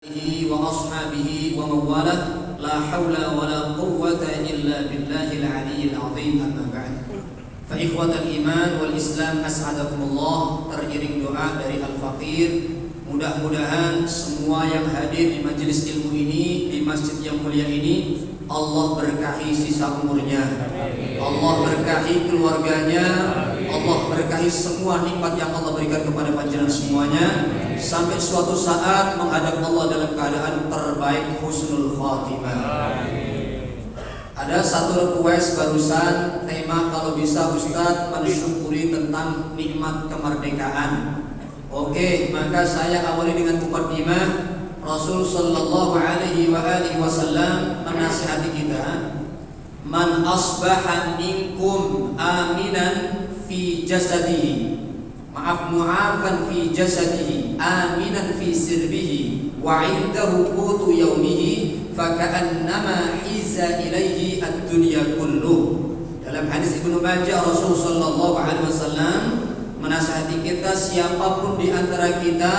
وأصحابه ومن والاه لا حول ولا قوة إلا بالله العلي العظيم أما بعد فإخوة الإيمان والإسلام أسعدكم الله. Teriring doa dari Al-Faqir, mudah-mudahan semua yang hadir di majelis ilmu ini, di masjid yang mulia ini, Allah berkahi sisa umurnya, Allah berkahi keluarganya, Allah berkahi semua nikmat yang Allah berikan kepada panjenengan semuanya, sampai suatu saat menghadap Allah dalam keadaan terbaik, husnul khatimah. Ada satu request barusan, tema kalau bisa Ustadz mensyukuri tentang nikmat kemerdekaan. Oke, maka saya awali dengan muqaddimah. Rasul sallallahu alaihi wasallam menasihati kita, man asbaha minkum aminan fi jasadihi, mu'afan fi jasadihi, aminan fi sirbihi, wa 'indahu qutu yaumihi, faka'annama hiza ilaihi ad-dunya kulluh. Dalam hadis Ibnu Majah, Rasul sallallahu alaihi wasallam menasihati kita, siapapun di antara kita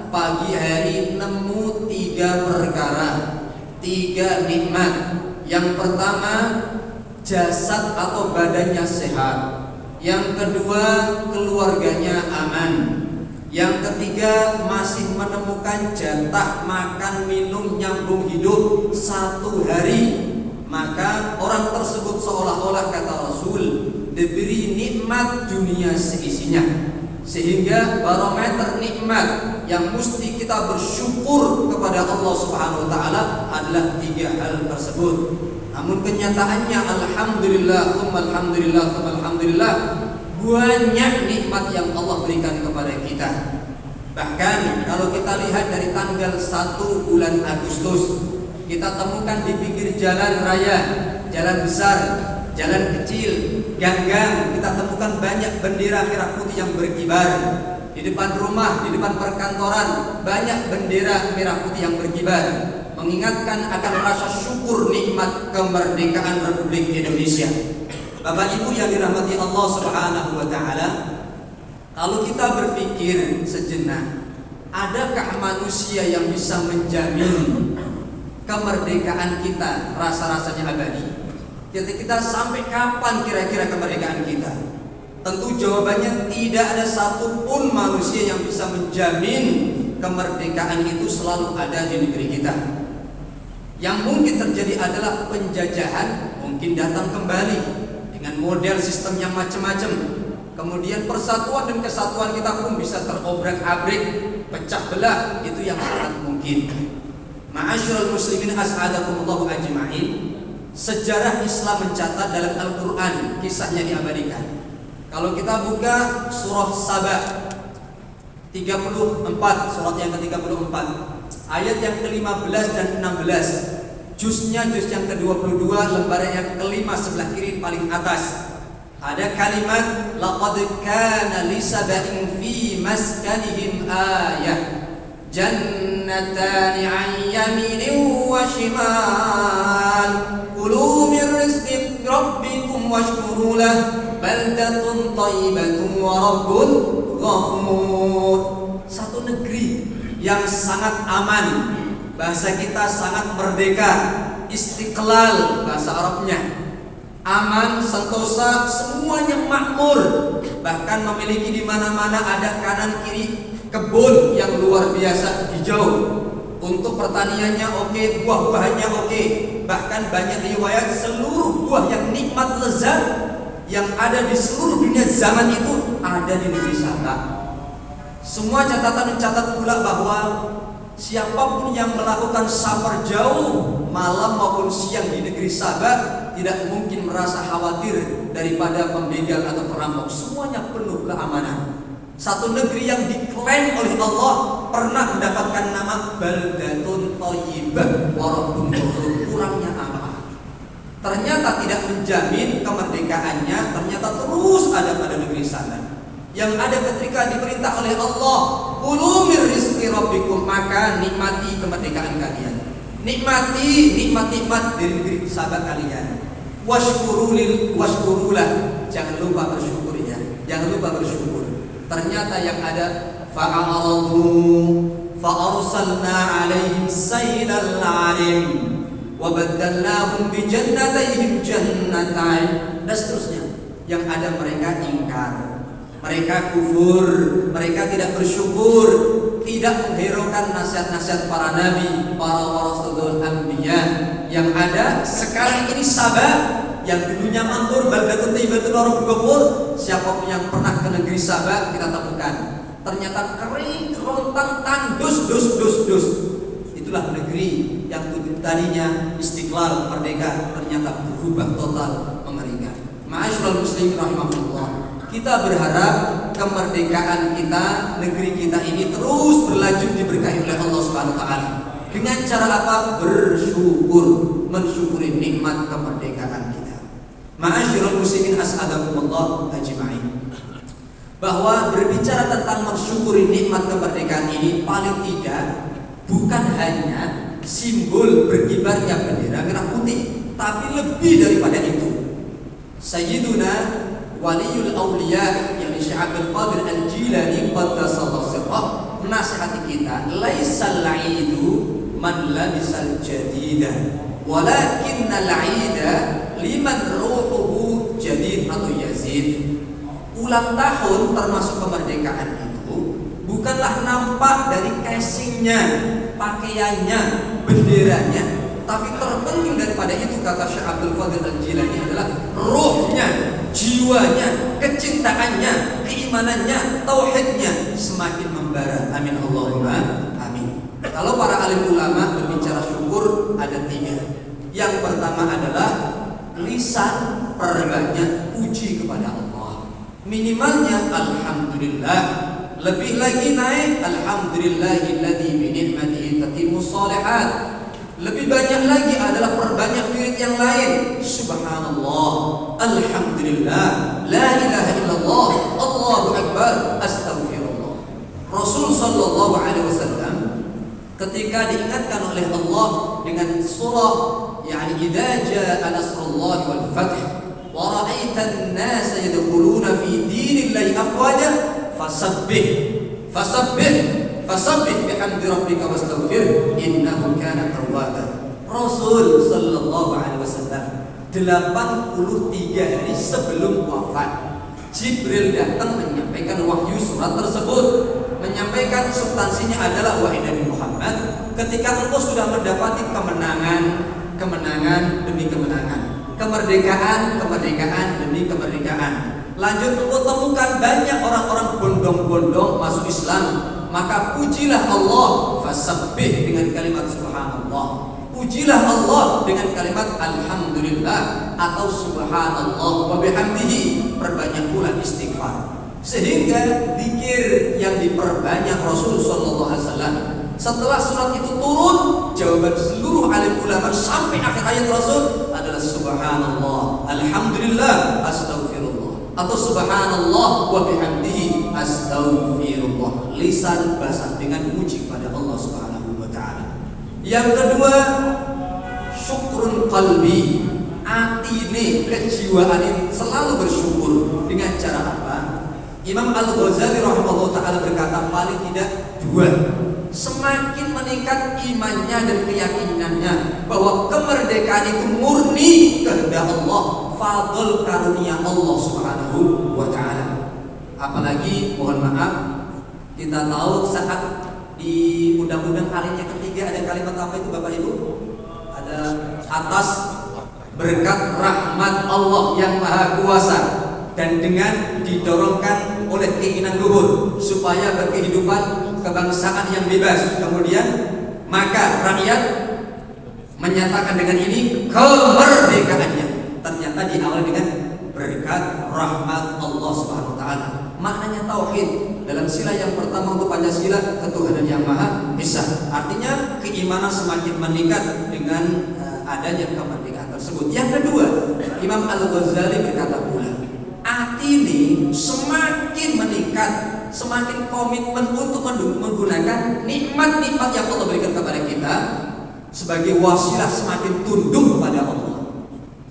pagi hari nemu 3 perkara, 3 nikmat. Yang pertama, jasad atau badannya sehat. Yang kedua, keluarganya aman. Yang ketiga, masih menemukan jatah makan minum nyambung hidup 1 hari. Maka orang tersebut seolah-olah, kata Rasul, diberi nikmat dunia seisinya. Sehingga barometer nikmat yang mesti kita bersyukur kepada Allah Subhanahu wa taala adalah 3 hal tersebut. Namun kenyataannya alhamdulillah, alhamdulillah, banyak nikmat yang Allah berikan kepada kita. Bahkan kalau kita lihat dari tanggal 1 bulan Agustus, kita temukan di pinggir jalan raya, jalan besar, jalan kecil, ganggang, kita temukan banyak bendera merah putih yang berkibar. Di depan rumah, di depan perkantoran, banyak bendera merah putih yang berkibar, mengingatkan akan rasa syukur nikmat kemerdekaan Republik Indonesia. Bapak Ibu yang dirahmati Allah Subhanahu wa taala, kalau kita berpikir sejenak, adakah manusia yang bisa menjamin kemerdekaan kita rasa-rasanya abadi? Kita sampai kapan kira-kira kemerdekaan kita? Tentu jawabannya tidak ada satupun manusia yang bisa menjamin kemerdekaan itu selalu ada di negeri kita. Yang mungkin terjadi adalah penjajahan, mungkin datang kembali dengan model sistem yang macam-macam. Kemudian persatuan dan kesatuan kita pun bisa terobrak-abrik, pecah belah, itu yang sangat mungkin. Ma'asyiral muslimin as'adakumullahu ajma'in. Sejarah Islam mencatat dalam Al-Quran, kisahnya diabadikan. Kalau kita buka surah Saba 34, surat yang ke-34, ayat yang ke-15 dan 16, juznya juz yang ke-22, lembaran yang ke-5 sebelah kiri paling atas, ada kalimat laqad kana li sab'in fi maskanihim ayah jannatani 'an yaminin wa shimal kulu min rizqi rabbikum washkuru lahu baldatun thayyibatun wa rabbun ghafur. Satu negeri yang sangat aman, bahasa kita sangat merdeka, istiqlal bahasa Arabnya, aman, sentosa, semuanya makmur, bahkan memiliki di mana-mana ada kanan kiri kebun yang luar biasa hijau. Untuk pertaniannya oke, buah-buahannya oke. Bahkan banyak riwayat seluruh buah yang nikmat lezat yang ada di seluruh dunia zaman itu ada di negeri Saba. Semua catatan mencatat pula bahwa siapapun yang melakukan safar jauh malam maupun siang di negeri Saba tidak mungkin merasa khawatir daripada pembegal atau perampok. Semuanya penuh keamanan. Satu negeri yang diklaim oleh Allah pernah mendapatkan nama baldatun thayyibah wa rabbun ghafur. Kurangnya apa? Ternyata tidak menjamin kemerdekaannya, ternyata terus ada pada negeri sana. Yang ada ketika diperintah oleh Allah, kulu mir rizqi rabbikum, maka nikmati kemerdekaan kalian. Nikmati nikmat-nikmat dari negeri sahabat kalian. Washkurulah, jangan lupa bersyukur ya. Jangan lupa bersyukur. Ternyata yang ada fa'aradu fa arsalna 'alaihim sailal 'arim wa baddalnahum bi jannatayhim jannatain, dan seterusnya. Yang ada mereka ingkar, mereka kufur, mereka tidak bersyukur, tidak menghiraukan nasihat-nasihat para nabi, para warasatul anbiya. Yang ada sekarang ini Sabah yang dulunya makmur, baldatun thayyibatun wa rabbul ghafur. Siapapun yang pernah ke negeri Sabah kita temukan, ternyata kering, kerontang, tandus, dus. Itulah negeri yang tadinya istiqlal, merdeka, ternyata berubah total, mengerikan. Ma'asyiral muslimin rahimakumullah. Kita berharap kemerdekaan kita, negeri kita ini terus berlanjut diberkahi oleh Allah Subhanahu wa taala. Dengan cara apa? Bersyukur, mensyukuri nikmat kemerdekaan kita. Ma'asyiral muslimin as'adakumullah ajma'in. Bahwa berbicara tentang mensyukuri nikmat kemerdekaan ini, paling tidak bukan hanya simbol berkibarnya bendera merah putih, tapi lebih daripada itu. Sayyiduna Waliul Auliya yang Syekh Abdul Qadir Al-Jilani qaddasallahu sirrah menasihati kita, laisal 'aidu man labisal jadida walakinnal 'aida liman ruhuhu jadid atau yazid. Ulang tahun termasuk kemerdekaan itu bukanlah nampak dari casingnya, pakaiannya, benderanya, tapi terpenting daripada itu, kata Syekh Abdul Qadir Al-Jilani, adalah ruhnya, jiwanya, kecintaannya, keimanannya, tauhidnya semakin membara. Amin Allahumma amin. Kalau para alim ulama berbicara syukur ada 3. Yang pertama adalah lisan perbanyak puji kepada Allah. Minimalnya alhamdulillah, lebih lagi naik alhamdulillahilladzi bi ni'matihi tatimmus shalihat. Lebih banyak lagi adalah perbanyak wirid yang lain. Subhanallah, alhamdulillah, la ilaha illallah, Allahu akbar, astaghfirullah. Rasul sallallahu alaihi wasallam ketika diingatkan oleh Allah dengan surah yani idza jaa nasrullahi wal fath wa ra'aitan nasa yadkhuluna fi dinillahi afwaja fasabbih bihamdi rabbika wastaghfir innahu kana tawwaba. Rasul sallallahu alaihi wasallam 83 hari sebelum wafat, Jibril datang menyampaikan wahyu surat tersebut, menyampaikan substansinya adalah wahai Nabi Muhammad, ketika engkau sudah mendapati kemenangan demi kemenangan, kemerdekaan demi kemerdekaan, lanjut engkau temukan banyak orang-orang bondong-bondong masuk Islam, maka pujilah Allah, fasabbih dengan kalimat subhanallah, pujilah Allah dengan kalimat alhamdulillah atau subhanallah wa bihamdihi, perbanyak pula istighfar. Sehingga zikir yang diperbanyak Rasul sallallahu alaihi wasallam setelah surat itu turun, jawaban seluruh alim ulama sampai akhir ayat Rasul adalah subhanallah, alhamdulillah, astaghfirullah, atau subhanallah wa bihamdihi astaghfirullah. Lisan basah dengan puji pada Allah Subhanahu wa taala. Yang kedua, syukrun qalbi, hati ini, kejiwaan ini selalu bersyukur. Dengan cara apa? Imam Al-Ghazali rahimahullah taala berkata paling tidak 2. Semakin meningkat imannya dan keyakinannya bahwa kemerdekaan itu murni kehendak Allah, fadl karunia Allah Subhanahu wa taala. Apalagi mohon maaf, kita tahu saat di undang-undang alinya ketiga ada kalimat apa itu Bapak Ibu? Ada atas berkat rahmat Allah yang maha kuasa dan dengan didorongkan oleh keinginan luhur supaya berkehidupan kebangsaan yang bebas. Kemudian maka rakyat menyatakan dengan ini kemerdekaannya. Ternyata diawali dengan berkat rahmat Allah Subhanahu wa taala. Maknanya tauhid. Dalam sila yang pertama untuk Pancasila, ketuhanan yang maha esa. Artinya keimanan semakin meningkat dengan adanya kemerdekaan tersebut. Yang kedua, Imam Al-Ghazali berkata pula, hati ini semakin meningkat, semakin komitmen untuk menggunakan nikmat-nikmat yang Allah berikan kepada kita sebagai wasilah semakin tunduk kepada Allah.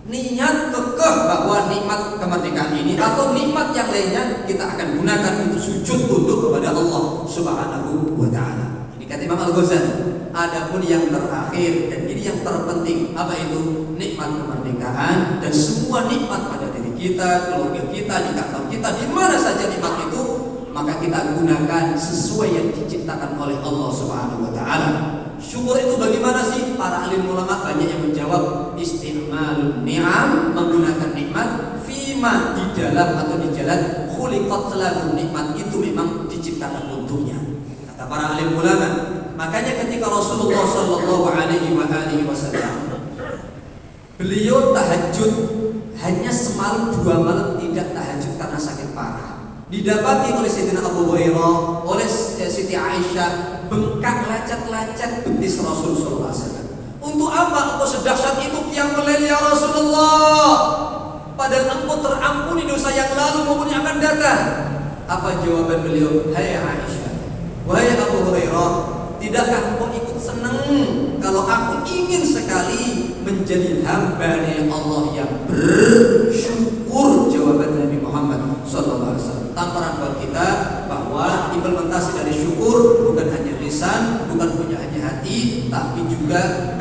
Niat kekeh bahwa nikmat kemerdekaan ini atau nikmat yang lainnya kita akan gunakan untuk sujud tunduk kepada Allah Subhanahu wa taala. Ini Ini kata Imam Al-Ghazali. Adapun yang terakhir dan ini yang terpenting, apa itu? Nikmat kemerdekaan dan semua nikmat pada diri kita, keluarga kita, di kantor kita, di mana saja nikmat itu, maka kita gunakan sesuai yang diciptakan oleh Allah Subhanahu wa taala. Syukur itu bagaimana sih? Para alim ulama banyak yang menjawab isti'malun ni'am, menggunakan nikmat fima, di dalam atau di jalan khuliqat lahu, nikmat itu memang diciptakan untuknya. Kata para alim ulama, makanya ketika Rasulullah sallallahu alaihi wasallam beliau tahajud hanya semalam 2 malam, tidak tahajud karena sakit parah. Didapati oleh Sayyidina Abu Hurairah, oleh Siti Aisyah, bengkak lacat-lacat betis Rasul sallallahu alaihi wasallam. Untuk apa engkau sedahsyat itu qiyamul lail ya Rasulullah? Padahal engkau terampuni dosa yang lalu maupun yang akan datang. Apa jawaban beliau? Hai Aisyah, wahai Abu Hurairah, tidakkah engkau ikut senang kalau aku ingin sekali menjadi hamba Allah yang bersyukur? Jawaban Nabi Muhammad SAW. Tamparan buat kita bahwa implementasi dari syukur bukan hanya lisan, bukan punya hanya hati, tapi juga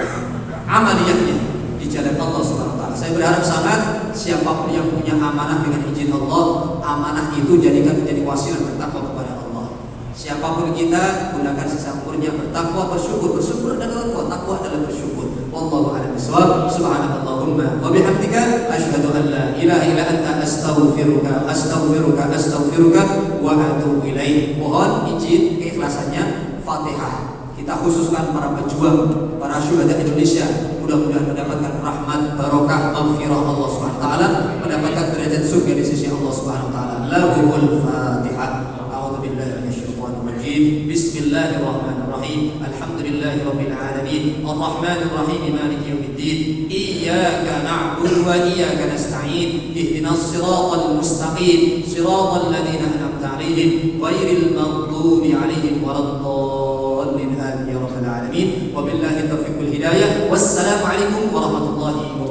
amaliyahnya di jalan Allah SWT. Saya berharap sangat siapapun yang punya amanah dengan izin Allah, amanah itu jadikan menjadi wasilah bertakwa kepada Allah. Siapapun kita, gunakan sesamurnya bertakwa, bersyukur. Bersyukur adalah takwa adalah bersyukur. Wallahu a'lam bishawab. Subhanakallahumma wa bihamdika asyhadu an la ilaha illa anta astaghfiruka wa atubu ilaik. Mohon izin keikhlasannya Fatihah kita khususkan para pejuang, para syuhada Indonesia, mudah-mudahan mendapatkan rahmat, barokah, maghfirah Allah Subhanahu wa taala, mendapatkan derajat surga di sisi Allah Subhanahu wa taala. Lahumul Fatihah. Bismillahirrahmanirrahim. Alhamdulillahirabbil alamin. Arrahmanir rahim. Maliki yaumiddin. Iyyaka na'budu wa iyyaka nasta'in. Ihdinas siratal mustaqim. Siratal ladzina an'amta 'alaihim ghairil maghdubi 'alaihim waladdallin. Amin ya rabbal alamin. Wabillahi taufiq wal hidayah. Wassalamu alaikum warahmatullahi wabarakatuh.